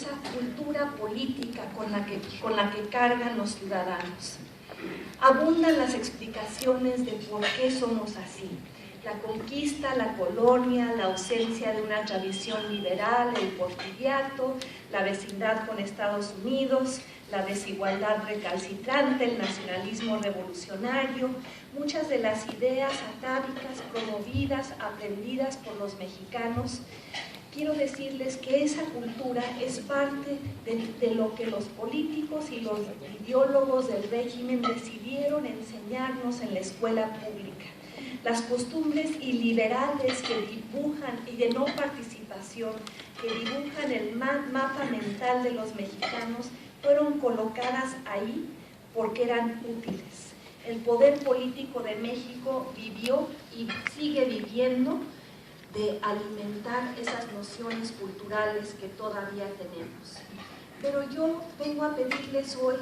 esa cultura política con la que cargan los ciudadanos. Abundan las explicaciones de por qué somos así. La conquista, la colonia, la ausencia de una tradición liberal, el porfiriato, la vecindad con Estados Unidos, la desigualdad recalcitrante, el nacionalismo revolucionario, muchas de las ideas atávicas promovidas, aprendidas por los mexicanos. Quiero decirles que esa cultura es parte de lo que los políticos y los ideólogos del régimen decidieron enseñarnos en la escuela pública. Las costumbres iliberales que dibujan, y de no participación, que dibujan el mapa mental de los mexicanos, fueron colocadas ahí porque eran útiles. El poder político de México vivió y sigue viviendo de alimentar esas nociones culturales que todavía tenemos. Pero yo vengo a pedirles hoy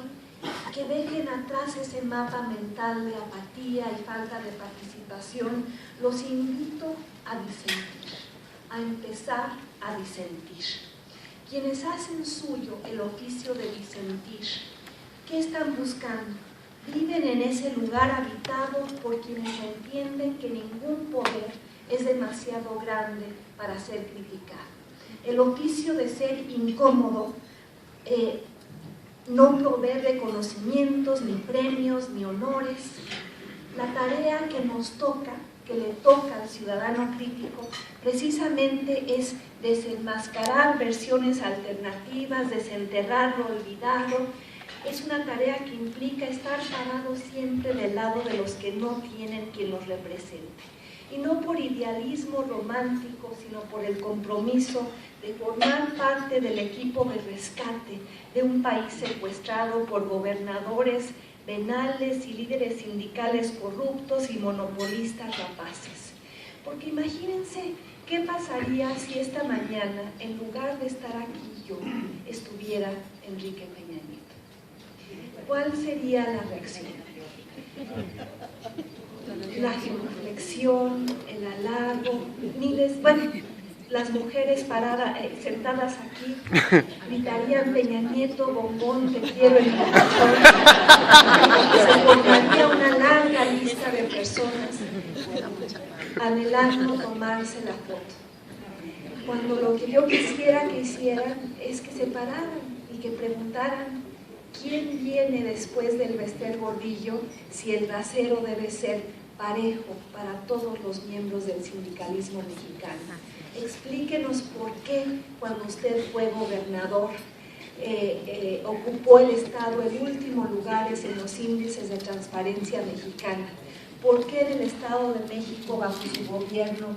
que dejen atrás ese mapa mental de apatía y falta de participación. Los invito a disentir, a empezar a disentir. Quienes hacen suyo el oficio de disentir, ¿qué están buscando? Viven en ese lugar habitado por quienes entienden que ningún poder es demasiado grande para ser criticado. El oficio de ser incómodo no provee reconocimientos, ni premios, ni honores. La tarea que nos toca, que le toca al ciudadano crítico, precisamente es desenmascarar versiones alternativas, desenterrar lo olvidado. Es una tarea que implica estar parados siempre del lado de los que no tienen quien los represente. Y no por idealismo romántico, sino por el compromiso de formar parte del equipo de rescate de un país secuestrado por gobernadores venales y líderes sindicales corruptos y monopolistas rapaces. Porque imagínense qué pasaría si esta mañana, en lugar de estar aquí yo, estuviera Enrique Peña Nieto. ¿Cuál sería la reacción? La genuflexión, el halago, las mujeres sentadas aquí gritarían: Peña Nieto, bombón, te quiero en mi corazón. Se formaría una larga lista de personas anhelando tomarse la foto. Cuando lo que yo quisiera que hicieran es que se pararan y que preguntaran: ¿quién viene después del Bester Gordillo si el rasero debe ser parejo para todos los miembros del sindicalismo mexicano? Explíquenos por qué cuando usted fue gobernador ocupó el Estado en últimos lugares en los índices de transparencia mexicana. ¿Por qué en el Estado de México bajo su gobierno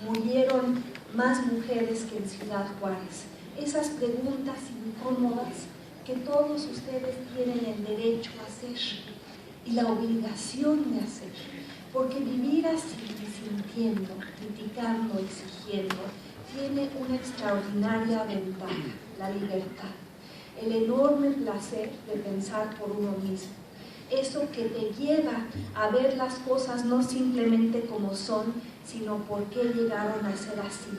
murieron más mujeres que en Ciudad Juárez? Esas preguntas incómodas que todos ustedes tienen el derecho a hacer y la obligación de hacer, porque vivir así, disintiendo, criticando, exigiendo, tiene una extraordinaria ventaja: la libertad, el enorme placer de pensar por uno mismo, eso que te lleva a ver las cosas no simplemente como son, sino por qué llegaron a ser así.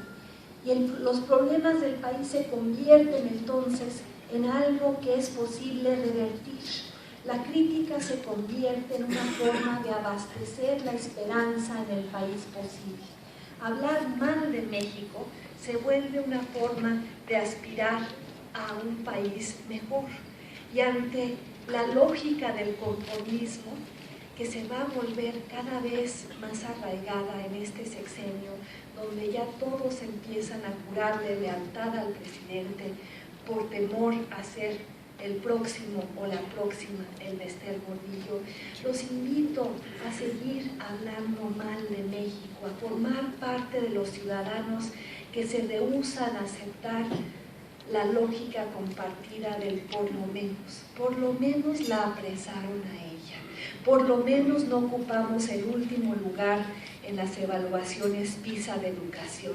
Y los problemas del país se convierten entonces en algo que es posible revertir. La crítica se convierte en una forma de abastecer la esperanza en el país posible. Hablar mal de México se vuelve una forma de aspirar a un país mejor. Y ante la lógica del conformismo, que se va a volver cada vez más arraigada en este sexenio, donde ya todos empiezan a jurarle lealtad al presidente por temor a ser el próximo o la próxima el Bester Gordillo, los invito a seguir hablando mal de México, a formar parte de los ciudadanos que se rehúsan a aceptar la lógica compartida del por lo menos la apresaron a ella, por lo menos no ocupamos el último lugar en las evaluaciones PISA de educación,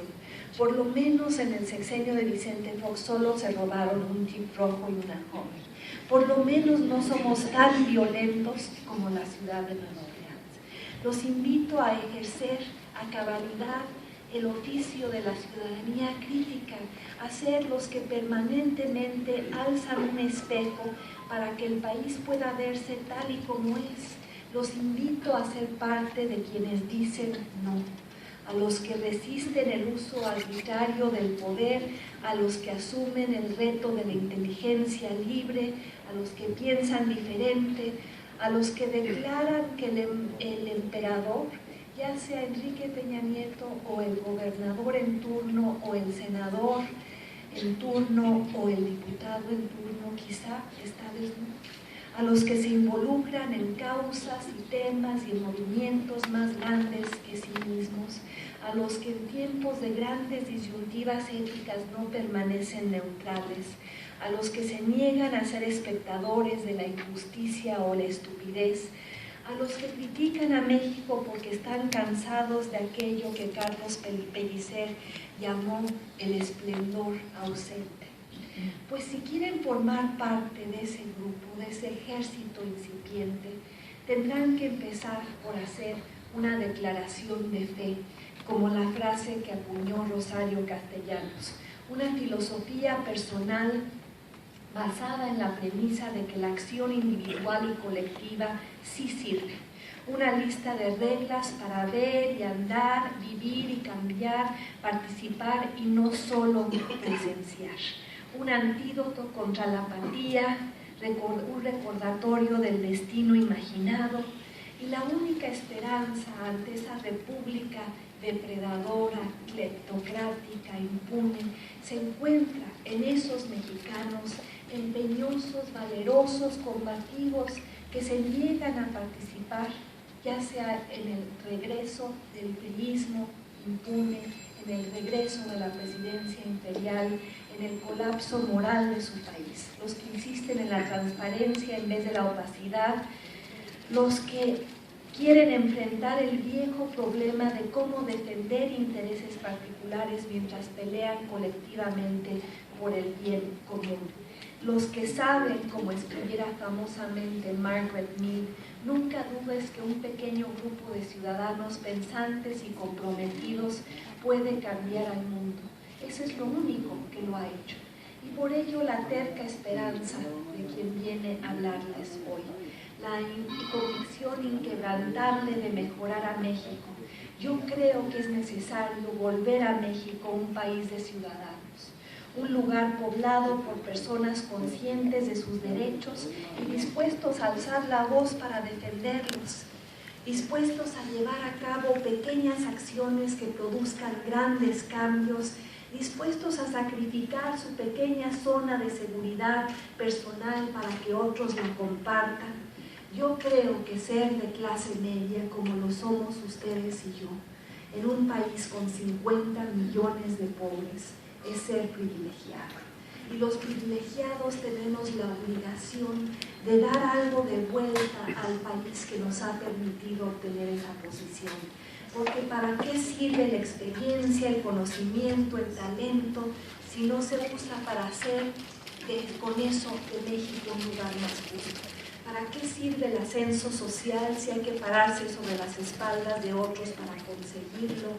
por lo menos en el sexenio de Vicente Fox solo se robaron un Jeep rojo y una Homer, por lo menos no somos tan violentos como la ciudad de Nueva Orleans. Los invito a ejercer a cabalidad el oficio de la ciudadanía crítica, a ser los que permanentemente alzan un espejo para que el país pueda verse tal y como es. Los invito a ser parte de quienes dicen no, a los que resisten el uso arbitrario del poder, a los que asumen el reto de la inteligencia libre, a los que piensan diferente, a los que declaran que el emperador, ya sea Enrique Peña Nieto o el gobernador en turno o el senador en turno o el diputado en turno, quizá esta vez no, a los que se involucran en causas y temas y en movimientos más grandes que sí mismos, a los que en tiempos de grandes disyuntivas éticas no permanecen neutrales, a los que se niegan a ser espectadores de la injusticia o la estupidez, a los que critican a México porque están cansados de aquello que Carlos Pellicer llamó el esplendor ausente. Pues si quieren formar parte de ese grupo, de ese ejército incipiente, tendrán que empezar por hacer una declaración de fe, como la frase que acuñó Rosario Castellanos, una filosofía personal basada en la premisa de que la acción individual y colectiva sí sirve. Una lista de reglas para ver y andar, vivir y cambiar, participar y no solo presenciar. Un antídoto contra la apatía, un recordatorio del destino imaginado y la única esperanza ante esa república depredadora, cleptocrática, impune, se encuentra en esos mexicanos empeñosos, valerosos, combativos, que se niegan a participar, ya sea en el regreso del priismo impune, en el regreso de la presidencia imperial, en el colapso moral de su país, los que insisten en la transparencia en vez de la opacidad, los que quieren enfrentar el viejo problema de cómo defender intereses particulares mientras pelean colectivamente por el bien común. Los que saben, como escribiera famosamente Margaret Mead, nunca dudes que un pequeño grupo de ciudadanos pensantes y comprometidos puede cambiar al mundo. Eso es lo único que lo ha hecho. Y por ello la terca esperanza de quien viene a hablarles hoy, la convicción inquebrantable de mejorar a México. Yo creo que es necesario volver a México un país de ciudadanos, un lugar poblado por personas conscientes de sus derechos y dispuestos a alzar la voz para defenderlos, dispuestos a llevar a cabo pequeñas acciones que produzcan grandes cambios, dispuestos a sacrificar su pequeña zona de seguridad personal para que otros la compartan. Yo creo que ser de clase media, como lo somos ustedes y yo, en un país con 50 millones de pobres, es ser privilegiado. Y los privilegiados tenemos la obligación de dar algo de vuelta al país que nos ha permitido obtener esa posición. Porque ¿para qué sirve la experiencia, el conocimiento, el talento, si no se usa para hacer con eso de México un lugar más justo? ¿Para qué sirve el ascenso social si hay que pararse sobre las espaldas de otros para conseguirlo?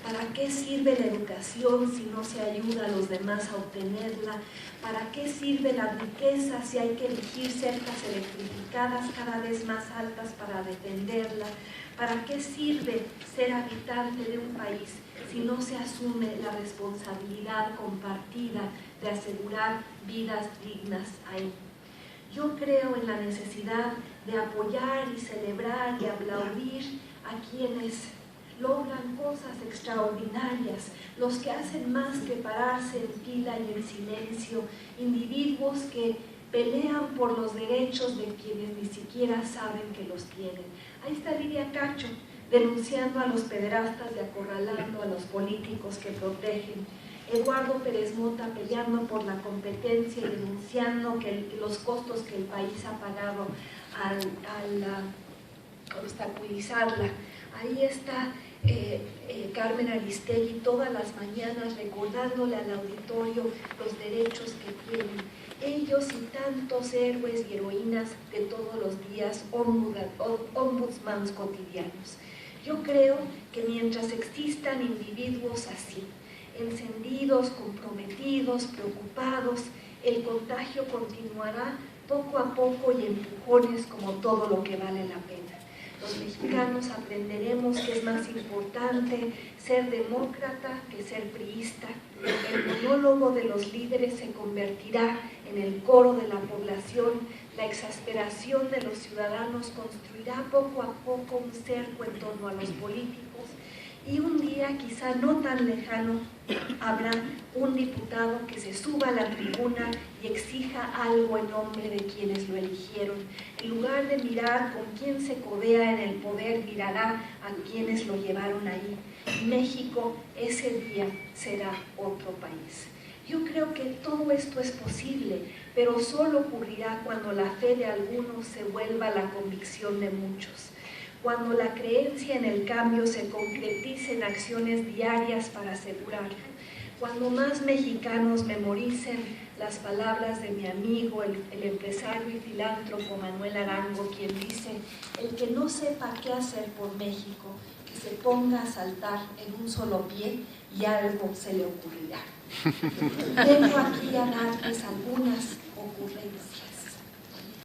¿Para qué sirve la educación si no se ayuda a los demás a obtenerla? ¿Para qué sirve la riqueza si hay que elegir cercas electrificadas cada vez más altas para defenderla? ¿Para qué sirve ser habitante de un país si no se asume la responsabilidad compartida de asegurar vidas dignas ahí? Yo creo en la necesidad de apoyar y celebrar y aplaudir a quienes logran cosas extraordinarias, los que hacen más que pararse en fila y en silencio, individuos que pelean por los derechos de quienes ni siquiera saben que los tienen. Ahí está Lidia Cacho, denunciando a los pederastas y acorralando a los políticos que protegen. Eduardo Pérez Mota peleando por la competencia y denunciando que los costos que el país ha pagado al obstaculizarla. Ahí está Carmen Aristegui todas las mañanas recordándole al auditorio los derechos que tienen. Ellos y tantos héroes y heroínas de todos los días, ombudsmans cotidianos. Yo creo que mientras existan individuos así, encendidos, comprometidos, preocupados, el contagio continuará poco a poco y empujones como todo lo que vale la pena. Los mexicanos aprenderemos que es más importante ser demócrata que ser priista. El monólogo de los líderes se convertirá en el coro de la población. La exasperación de los ciudadanos construirá poco a poco un cerco en torno a los políticos. Y un día, quizá no tan lejano, habrá un diputado que se suba a la tribuna y exija algo en nombre de quienes lo eligieron. En lugar de mirar con quién se codea en el poder, mirará a quienes lo llevaron ahí. México ese día será otro país. Yo creo que todo esto es posible, pero solo ocurrirá cuando la fe de algunos se vuelva la convicción de muchos. Cuando la creencia en el cambio se concretice en acciones diarias para asegurarlo, cuando más mexicanos memoricen las palabras de mi amigo, el empresario y filántropo Manuel Arango, quien dice: el que no sepa qué hacer por México, que se ponga a saltar en un solo pie y algo se le ocurrirá. Vengo aquí a darles algunas ocurrencias.